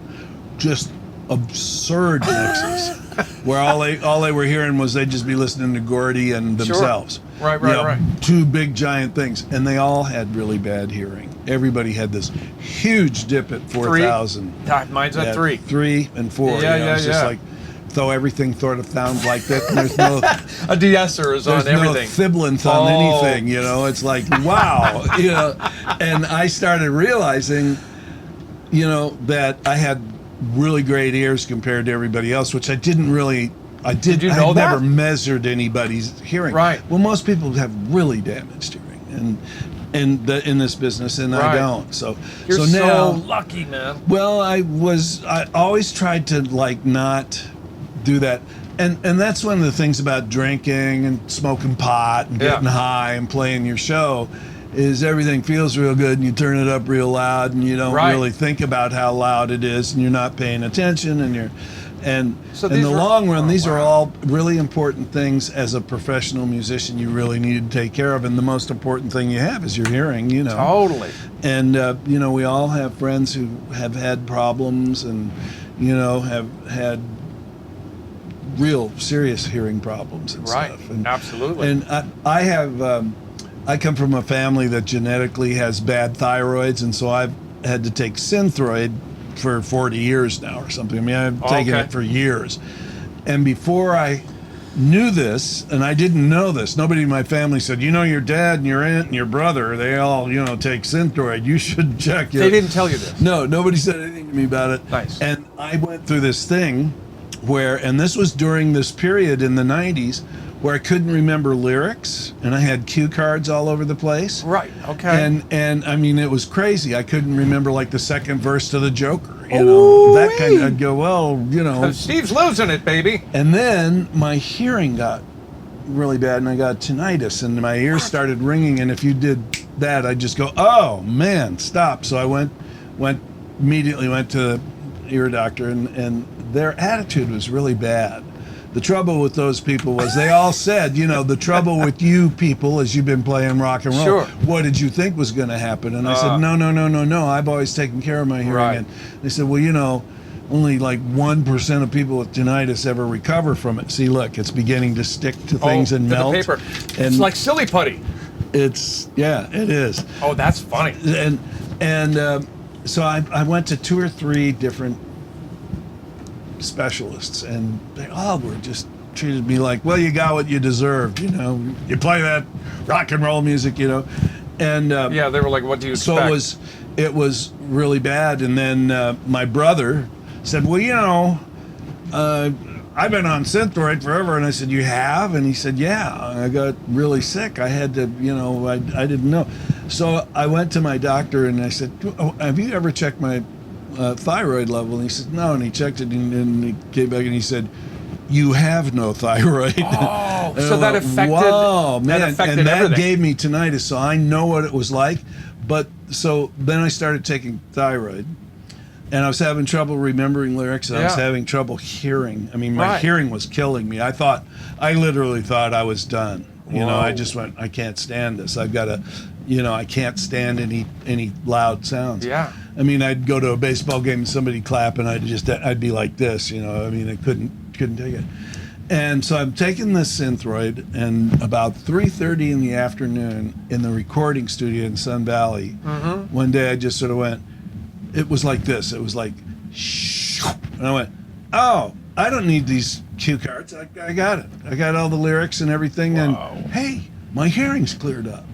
just absurd mixes, where all they were hearing was they'd just be listening to Gordy and themselves. Sure. Right. Two big giant things, and they all had really bad hearing. Everybody had this huge dip at 4,000. Mine's at 3. 3 and 4. It's just like, though everything sort of sounds like that. And there's no a de-esser is on everything. There's no sibilance on anything. It's like, wow. And I started realizing, that I had really great ears compared to everybody else, which I didn't really. Did you know that? Never measured anybody's hearing. Right. Well, most people have really damaged hearing, and in this business, and I don't. So you're so now, lucky, man. Well, I always tried to not do that, and that's one of the things about drinking and smoking pot and getting high and playing your show. Is everything feels real good, and you turn it up real loud, and you don't really think about how loud it is, and you're not paying attention, and so in the long run, these are all really important things as a professional musician you really need to take care of, and the most important thing you have is your hearing, Totally. And, we all have friends who have had problems and, have had real serious hearing problems and stuff. And, absolutely. And I have... I come from a family that genetically has bad thyroids, and so I've had to take Synthroid for 40 years now or something. I mean, I've taken it for years. And before I knew this, and I didn't know this, nobody in my family said, your dad and your aunt and your brother, they all, take Synthroid. You should check it. They didn't tell you this? No, nobody said anything to me about it. Nice. And I went through this thing and this was during this period in the 90s, where I couldn't remember lyrics, and I had cue cards all over the place. Right. Okay. And I mean, it was crazy. I couldn't remember like the second verse to the Joker. That kind of. I'd go, well, Steve's losing it, baby. And then my hearing got really bad, and I got tinnitus, and my ears started ringing. And if you did that, I'd just go, oh man, stop. So I immediately went to the ear doctor, and their attitude was really bad. The trouble with those people was they all said, the trouble with you people is you've been playing rock and roll. Sure. What did you think was going to happen? And I said, no. I've always taken care of my hearing. Right. And they said, well, only like 1% of people with tinnitus ever recover from it. See, look, it's beginning to stick to things and melt. The paper. And it's like silly putty. It is. Oh, that's funny. And so I went to 2 or 3 different specialists, and they all were just treated me like, well, you got what you deserved, you play that rock and roll music, and they were like, what do you expect? So it was really bad. And then my brother said, well, I've been on Synthroid forever. And I said, you have? And he said, yeah. I got really sick. I had to, I didn't know. So I went to my doctor and I said, have you ever checked my thyroid level? And he said, no. And he checked it, and he came back and he said, you have no thyroid. Oh, so that affected. Wow, man, that affected and that everything. gave me tinnitus, so I know what it was like. But so then I started taking thyroid, and I was having trouble remembering lyrics, and I was having trouble hearing. I mean, my hearing was killing me. I literally thought I was done. You know, I just went, I can't stand this. I've got to, I can't stand any loud sounds. Yeah. I mean, I'd go to a baseball game and somebody clap, and I'd be like this. I mean, I couldn't take it. And so I'm taking this Synthroid, and about 3:30 in the afternoon in the recording studio in Sun Valley, one day I just sort of went, it was like this. It was like, shoo, and I went, oh, I don't need these cue cards. I got it. I got all the lyrics and everything, and hey, my hearing's cleared up.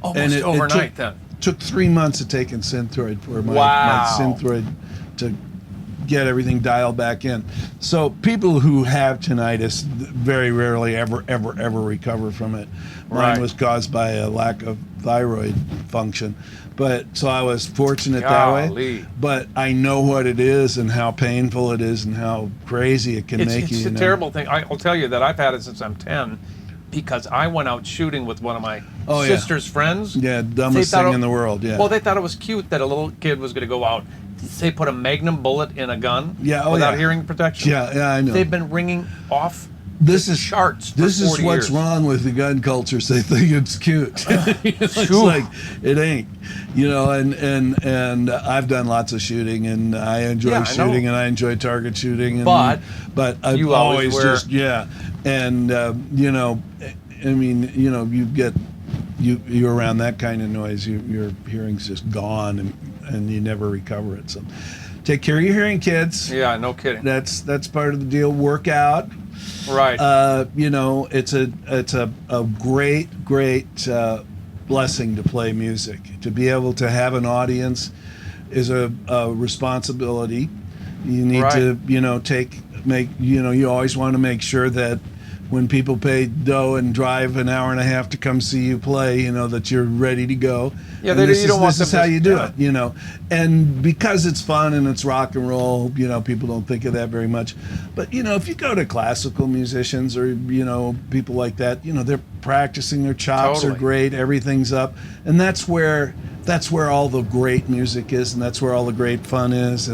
Almost overnight then. Took 3 months of taking Synthroid for my Synthroid to get everything dialed back in. So people who have tinnitus very rarely ever recover from it. Mine was caused by a lack of thyroid function. But so I was fortunate that way. But I know what it is and how painful it is and how crazy it can make you. It's a terrible thing. I'll tell you that I've had it since I'm 10 because I went out shooting with one of my sister's friends. Yeah, dumbest thing in the world, yeah. Well, they thought it was cute that a little kid was going to go out. They put a Magnum bullet in a gun without hearing protection. Yeah, I know. They've been ringing off charts for This is 40 what's years. wrong with the gun culture. They think it's cute. It's like, it ain't. And I've done lots of shooting, and I enjoy shooting, and I enjoy target shooting. And, but I've always and I mean, you're around that kind of noise, your hearing's just gone, and you never recover it. So take care of your hearing, kids. Yeah, no kidding. That's part of the deal. Work out. Right. It's a great blessing to play music. To be able to have an audience is a responsibility. You need to, you always want to make sure that when people pay dough and drive an hour and a half to come see you play, that you're ready to go. Yeah, this is how you do it, And because it's fun and it's rock and roll, people don't think of that very much. But, if you go to classical musicians or, people like that, they're practicing, their chops are great, everything's up. And that's where all the great music is, and that's where all the great fun is.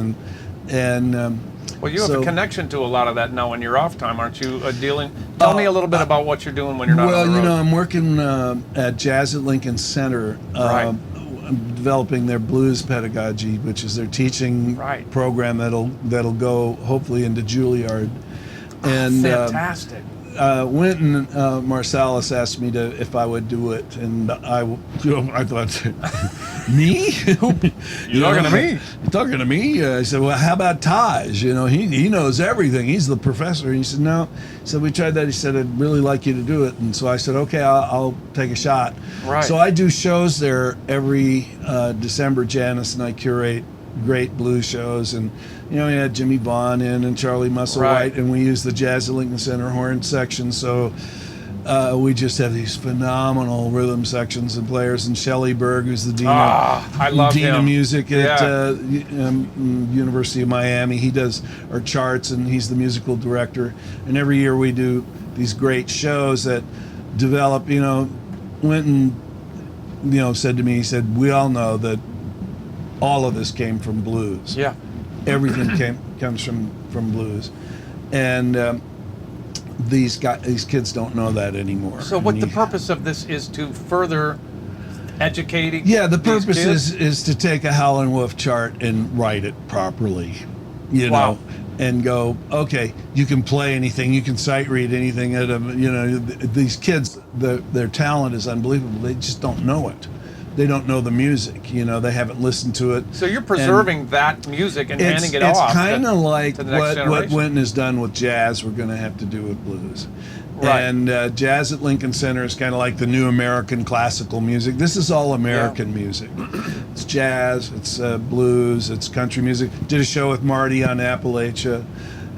Well, you have a connection to a lot of that now in your off time, aren't you? Tell me a little bit about what you're doing when you're not on the road. I'm working at Jazz at Lincoln Center. I'm developing their blues pedagogy, which is their teaching program that'll go hopefully into Juilliard. And fantastic. Wynton Marsalis asked me if I would do it, and I thought, me? You're talking to me? You're talking to me? I said, well, how about Taj? He knows everything. He's the professor. And he said, no. So we tried that. He said, I'd really like you to do it. And so I said, okay, I'll take a shot. Right. So I do shows there every December. Janice and I curate great blues shows, and we had Jimmy Vaughn in and Charlie Musselwhite, and we use the Jazz at Lincoln Center horn section, so we just have these phenomenal rhythm sections and players, and Shelley Berg, who's the dean of music at University of Miami. He does our charts, and he's the musical director, and every year we do these great shows that develop. Wynton said to me, he said, we all know that all of this came from blues. Yeah. Everything comes from blues. And these kids don't know that anymore. So what the purpose of this is to further educating the purpose is to take a Howlin' Wolf chart and write it properly. And go, okay, you can play anything, you can sight read anything. These kids, their talent is unbelievable. They just don't know it. They don't know the music, they haven't listened to it. So you're preserving that music and handing it off. It's kind of like what Wynton has done with jazz, we're going to have to do with blues. Right. And Jazz at Lincoln Center is kind of like the new American classical music. This is all American music. It's jazz, it's blues, it's country music. Did a show with Marty on Appalachia.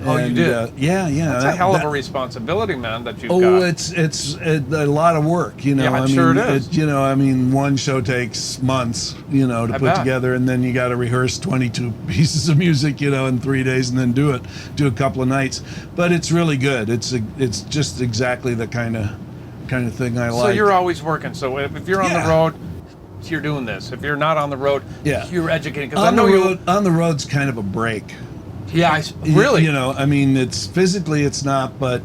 Oh, you did? Yeah. That's a hell of a responsibility, man, that you've got. Oh, it's a lot of work, you know. Yeah, I'm sure it is. You know, I mean, one show takes months, you know, to I put bet. together, and then you got to rehearse 22 pieces of music, you know, in 3 days, and then do a couple of nights. But it's really good. It's just exactly the kind of thing I like. So you're always working. So if you're on the road, you're doing this. If you're not on the road, you're educating. Because I know on the road's kind of a break. Yeah, really. You know, I mean, it's physically it's not, but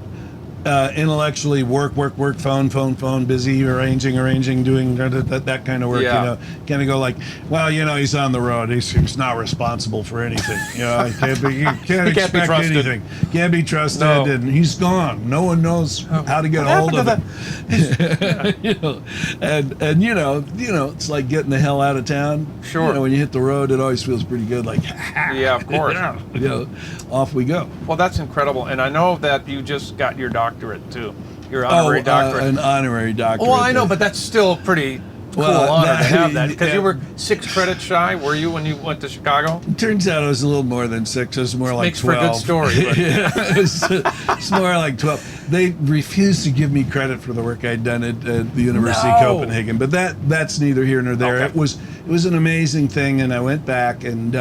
intellectually work, phone, busy, arranging, doing that kind of work. Yeah. You know, kind of go like, well, you know, he's on the road. He's not responsible for anything. You know, he can't expect anything. Can't be trusted, and he's gone. No one knows how to get a hold of him. You know, and you know, it's like getting the hell out of town. Sure. You know, when you hit the road, it always feels pretty good. Like, yeah, of course. You know, off we go. Well, that's incredible, and I know that you just got your doctorate too. Your honorary doctorate. An honorary doctorate. Well, I know, but that's still pretty cool honor to have that, because you were 6 credits shy, were you, when you went to Chicago? Turns out it was a little more than 6. It was more like Makes 12. for a good story. But. It's more like 12. They refused to give me credit for the work I'd done at the University of Copenhagen, but that's neither here nor there. Okay. It was an amazing thing, and I went back, and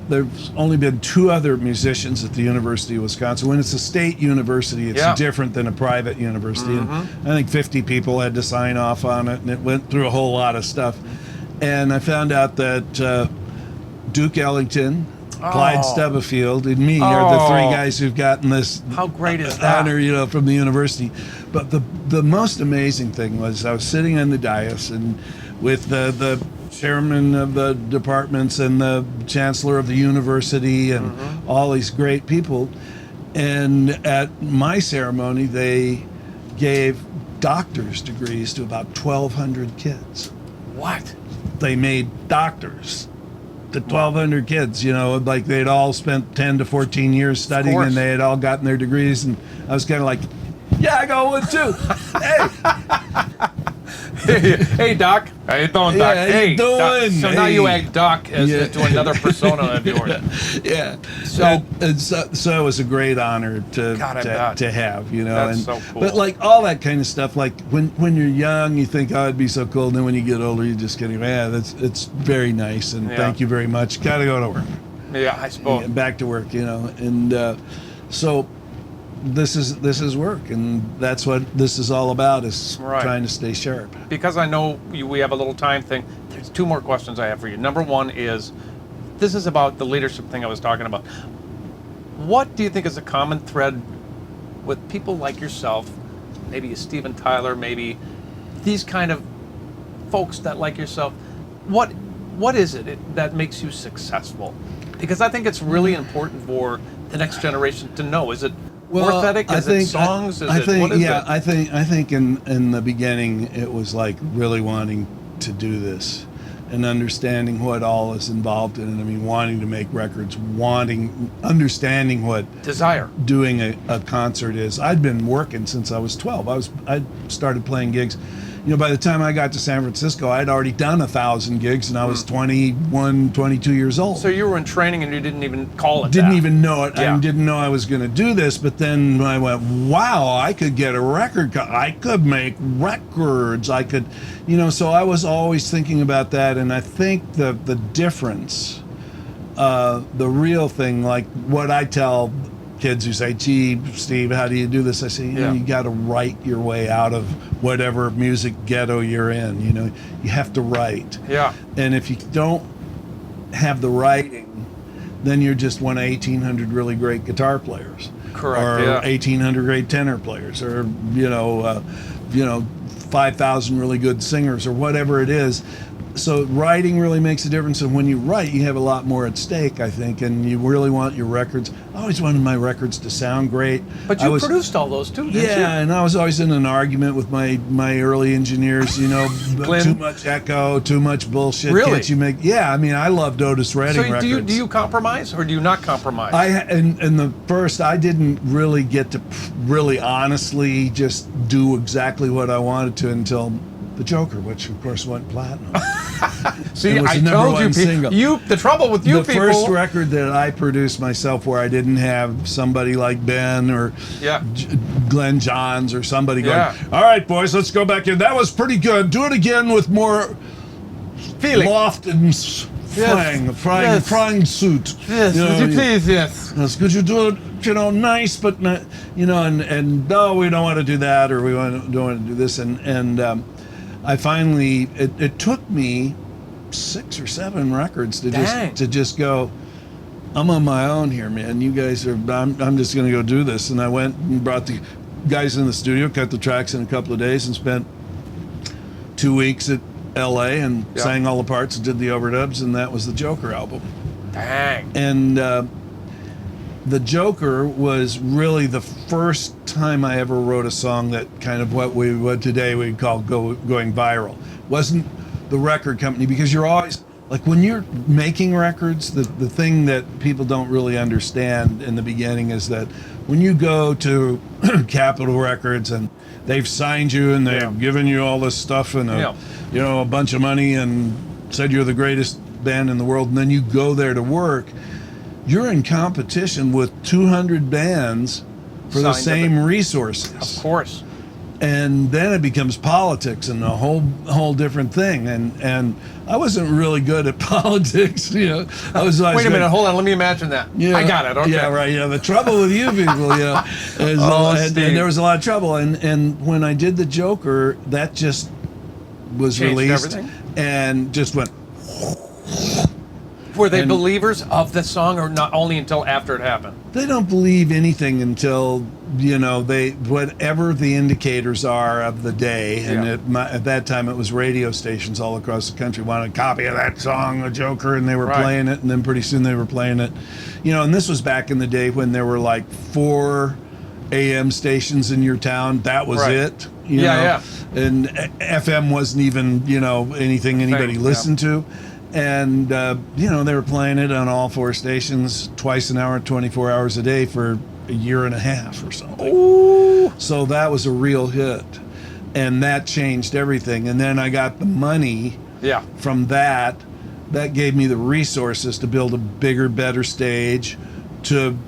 there's only been 2 other musicians at the University of Wisconsin. When it's a state university, it's different than a private university. And I think 50 people had to sign off on it, and it went through a whole lot of stuff. And I found out that Duke Ellington, Clyde Stubblefield, and me are the 3 guys who've gotten this How great is that? honor, you know, from the university. But the most amazing thing was I was sitting on the dais and with the chairman of the departments and the chancellor of the university and all these great people. And at my ceremony, they gave doctor's degrees to about 1,200 kids. What? They made doctors to 1,200 kids, you know, like they'd all spent 10 to 14 years studying, and they had all gotten their degrees. And I was kind of like, yeah, I got one too. Hey, Doc. How you doing, Doc? Yeah, how you doing? Doc. So now you act Doc as to another persona of yours. Yeah. So it was a great honor to have, you know. That's so cool. But like all that kind of stuff, like when you're young, you think, oh, it'd be so cool. And then when you get older, you just kind of, it's very nice. And thank you very much. Got to go to work. Yeah, I suppose. Back to work, you know. And so this is work, and that's what this is all about, is trying to stay sharp. Because I know we have a little time thing, there's 2 more questions I have for you. Number 1 is, this is about the leadership thing I was talking about. What do you think is a common thread with people like yourself, maybe Steven Tyler, maybe these kind of folks that like yourself? What is it that makes you successful? Because I think it's really important for the next generation to know. Is it work ethic? Is it songs? What is it? I think in the beginning it was like really wanting to do this and understanding what all is involved in it. I mean, wanting to make records, understanding what desire doing a concert is. I'd been working since I was 12. I started playing gigs. You know, by the time I got to San Francisco, I'd already done 1,000 gigs, and I was 21, 22 years old. So you were in training, and you didn't even call it Didn't that. even know it. Yeah. I didn't know I was going to do this, but then I went, wow, I could get a record. I could make records. I could, you know, so I was always thinking about that, and I think the difference, the real thing, like what I tell kids who say, gee, Steve, how do you do this? I say, you got to write your way out of whatever music ghetto you're in. You know, you have to write. Yeah. And if you don't have the writing, then you're just one of 1,800 really great guitar players. Correct. Or 1,800 great tenor players, or 5,000 really good singers, or whatever it is. So writing really makes a difference, and when you write, you have a lot more at stake, I think, and you really want your records. I always wanted my records to sound great. But you produced all those too, didn't you? Yeah, and I was always in an argument with my early engineers, you know, too much echo, too much bullshit. Really? Can't you make? Yeah, I mean, I loved Otis Redding records. So do you compromise, or do you not compromise? In the first, I didn't really get to really honestly just do exactly what I wanted to until The Joker, which of course went platinum. See, It was I the number told one you, single. the trouble with you The people. first record that I produced myself, where I didn't have somebody like Ben or Yeah. Glenn Johns or somebody Yeah. going, all right, boys, let's go back in. That was pretty good. Do it again with more feeling. loft and frying suit. Yes, You know, would you please? Yes. Yes, could you do it, nice, but not, and no, we don't want to do that, or don't want to do this, and I finally, it took me 6 or 7 records to just go, I'm on my own here, man. You guys are, I'm just going to go do this, and I went and brought the guys in the studio, cut the tracks in a couple of days, and spent 2 weeks at L.A. and sang all the parts and did the overdubs, and that was the Joker album. Dang. And the Joker was really the first time I ever wrote a song that kind of what today we'd call going viral. Wasn't the record company, because you're always, like when you're making records, the thing that people don't really understand in the beginning is that when you go to Capitol Records and they've signed you and they've given you all this stuff and a bunch of money and said you're the greatest band in the world, and then you go there to work, you're in competition with 200 bands for the same resources. Of course. And then it becomes politics and a whole different thing. And I wasn't really good at politics. I was. Wait a minute, hold on. Let me imagine that. Yeah, I got it. Okay. Yeah, right. Yeah, the trouble with you people, is and there was a lot of trouble. And when I did the Joker, that just was Changed released everything? and just went. Were they believers of the song, or not only until after it happened? They don't believe anything until whatever the indicators are of the day, and at that time it was radio stations all across the country wanted a copy of that song, The Joker, and they were playing it, and then pretty soon they were playing it, and this was back in the day when there were like 4 AM stations in your town. That was it. And FM wasn't even anything anybody listened to. And, they were playing it on all 4 stations twice an hour, 24 hours a day for a year and a half or something. Ooh. So that was a real hit. And that changed everything. And then I got the money from that. That gave me the resources to build a bigger, better stage, to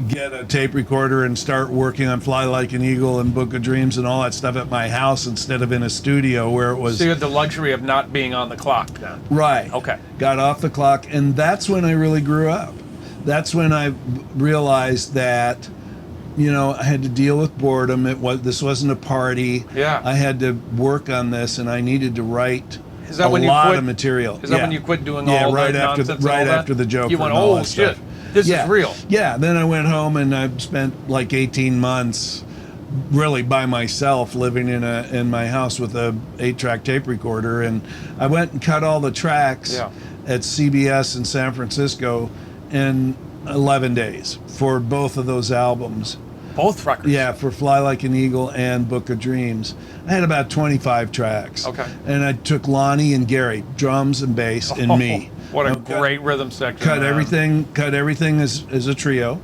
get a tape recorder and start working on Fly Like an Eagle and Book of Dreams and all that stuff at my house instead of in a studio where it was. So you had the luxury of not being on the clock then. Right. Okay. Got off the clock, and that's when I really grew up. That's when I realized that, I had to deal with boredom. This wasn't a party. Yeah. I had to work on this, and I needed to write a when lot of material. Is that when you quit doing all right the after nonsense? after the Joker. You went, and all oh that shit, stuff. this is real. Yeah. Then I went home and I spent like 18 months really by myself living in my house with a 8-track tape recorder, and I went and cut all the tracks at CBS in San Francisco in 11 days for both of those albums. Both records? Yeah, for Fly Like an Eagle and Book of Dreams. I had about 25 tracks. Okay. And I took Lonnie and Gary, drums and bass, and me. What a great rhythm section. Cut everything as a trio.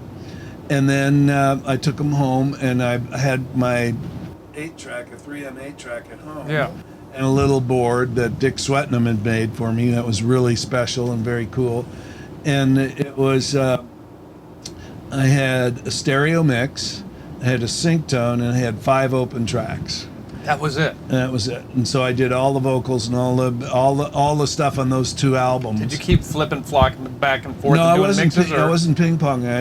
And then I took them home, and I had my 8-track, a 3M 8-track at home. Yeah. And a little board that Dick Swetnam had made for me that was really special and very cool. And it was, I had a stereo mix, I had a sync tone, and I had 5 open tracks. That was it. And that was it. And so I did all the vocals and all the stuff on those 2 albums. Did you keep flipping, flocking back and forth? No, and I doing wasn't. mixes, I wasn't ping ponging.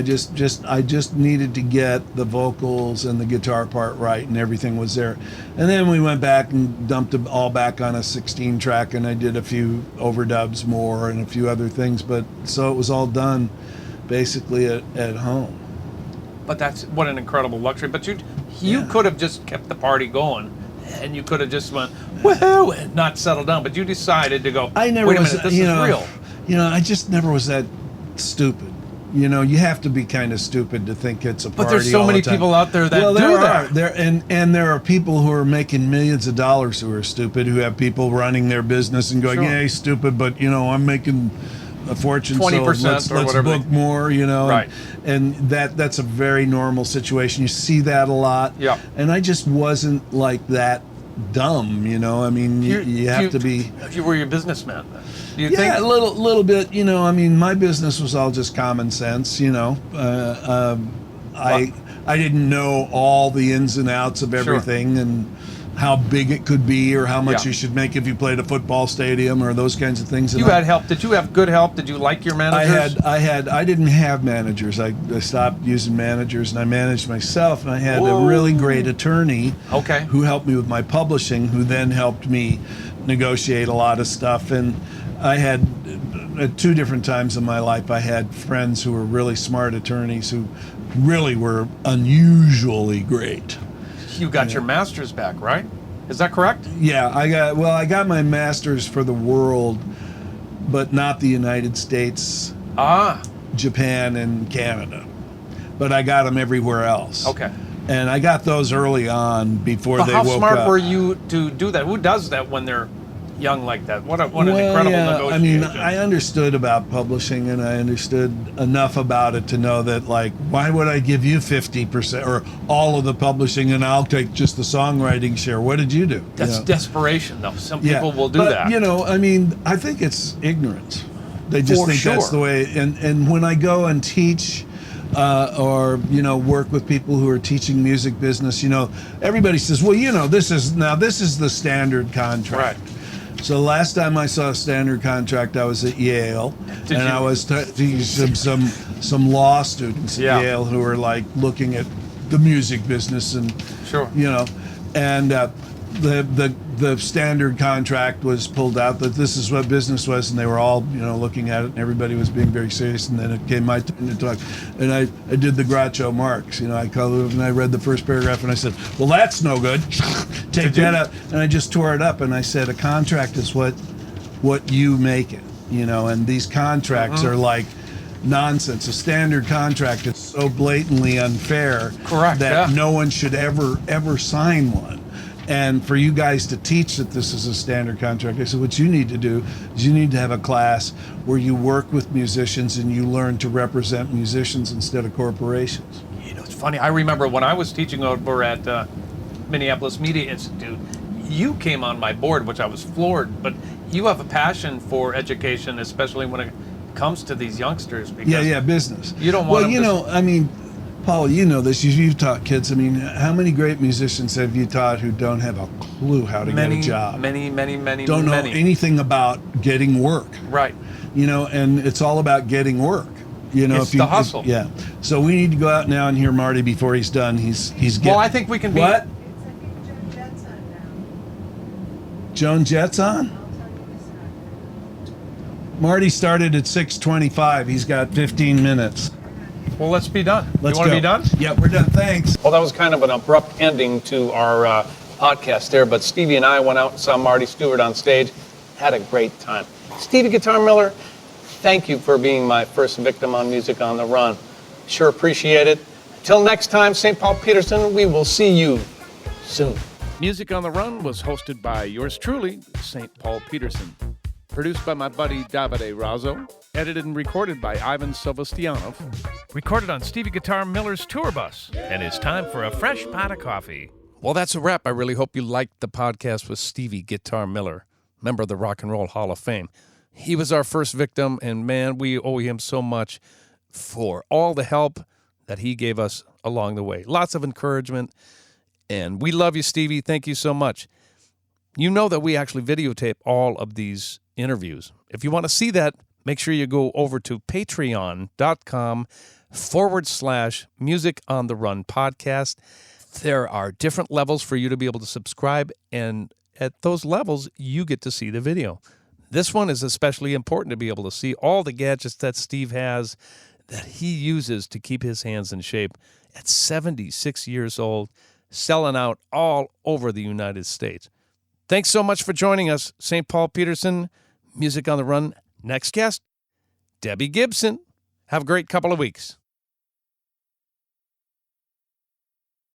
I just needed to get the vocals and the guitar part right, and everything was there. And then we went back and dumped it all back on a 16-track, and I did a few overdubs more and a few other things. But so it was all done, basically at home. But that's what an incredible luxury. But you could have just kept the party going, and you could have just went woohoo and not settled down. But you decided to go. I never Wait a was. minute, this is real. I just never was that stupid. You have to be kind of stupid to think it's a party. But there's so many people out there that do that. There are people who are making millions of dollars who are stupid, who have people running their business and going, "Hey, stupid," but I'm making a fortune, 20% so or let's whatever book more, Right. and that's a very normal situation. You see that a lot. Yeah. And I just wasn't like that dumb, you know. I mean, you have to be. You were your businessman then. Do you Yeah, think? a little bit. You know, I mean, my business was all just common sense. You know, I didn't know all the ins and outs of everything and how big it could be or how much you should make if you played a football stadium or those kinds of things. And You had help. Did you have good help? Did you like your managers? I didn't have managers. I stopped using managers and I managed myself. And I had a really great attorney who helped me with my publishing, who then helped me negotiate a lot of stuff. And I had, at 2 different times in my life, I had friends who were really smart attorneys who really were unusually great. You got your master's back, right? Is that correct? Yeah, I got my master's for the world, but not the United States, Japan, and Canada. But I got them everywhere else. Okay. And I got those early on before they woke up. How smart were you to do that? Who does that when they're young like that? What an incredible negotiation. I mean, I understood about publishing, and I understood enough about it to know that, like, why would I give you 50% or all of the publishing and I'll take just the songwriting share? What did you do? That's desperation, though. Some people will do that. You know, I mean, I think it's ignorance. They just think that's the way. And when I go and teach or, you know, work with people who are teaching music business, you know, everybody says, well, you know, this is the standard contract. Right. So last time I saw a standard contract, I was at Yale, I was teaching some law students at Yale who were like looking at the music business and you know, and the standard contract was pulled out that this is what business was, and they were all, you know, looking at it, and everybody was being very serious. And then it came my turn to talk, and I did the Groucho Marx. You know, I called it, and I read the first paragraph, and I said, "Well, that's no good. Take that out." And I just tore it up, and I said, "A contract is what you make it." You know, and these contracts are like nonsense. A standard contract is so blatantly unfair that no one should ever sign one. And for you guys to teach that this is a standard contract, I said, what you need to do is you need to have a class where you work with musicians and you learn to represent musicians instead of corporations. You know, it's funny. I remember when I was teaching over at Minneapolis Media Institute, you came on my board, which I was floored, but you have a passion for education, especially when it comes to these youngsters. Because business. You don't want them to... I mean, Paul, you know this. You've taught kids. I mean, how many great musicians have you taught who don't have a clue how to get a job? Many. Don't know anything about getting work. Right. You know, and it's all about getting work. You know, it's the hustle. So we need to go out now and hear Marty before he's done. He's getting. Well, I think we can be. What? Joan Jett's on? Marty started at 6:25. He's got 15 minutes. Well, let's be done. Let's you want go. to be done? Yeah, we're done. Thanks. Well, that was kind of an abrupt ending to our podcast there, but Stevie and I went out and saw Marty Stewart on stage. Had a great time. Stevie Guitar Miller, thank you for being my first victim on Music on the Run. Sure appreciate it. Till next time, St. Paul Peterson, we will see you soon. Music on the Run was hosted by yours truly, St. Paul Peterson. Produced by my buddy Davide Razzo. Edited and recorded by Ivan Silvastianov. Recorded on Stevie Guitar Miller's tour bus. And it's time for a fresh pot of coffee. Well, that's a wrap. I really hope you liked the podcast with Stevie Guitar Miller, member of the Rock and Roll Hall of Fame. He was our first victim, and man, we owe him so much for all the help that he gave us along the way. Lots of encouragement, and we love you, Stevie. Thank you so much. You know that we actually videotape all of these interviews. If you want to see that, make sure you go over to patreon.com/Music on the Run podcast. There are different levels for you to be able to subscribe, and at those levels, you get to see the video. This one is especially important to be able to see all the gadgets that Steve has that he uses to keep his hands in shape at 76 years old, selling out all over the United States. Thanks so much for joining us, St. Paul Peterson, Music on the Run. Next guest, Debbie Gibson. Have a great couple of weeks.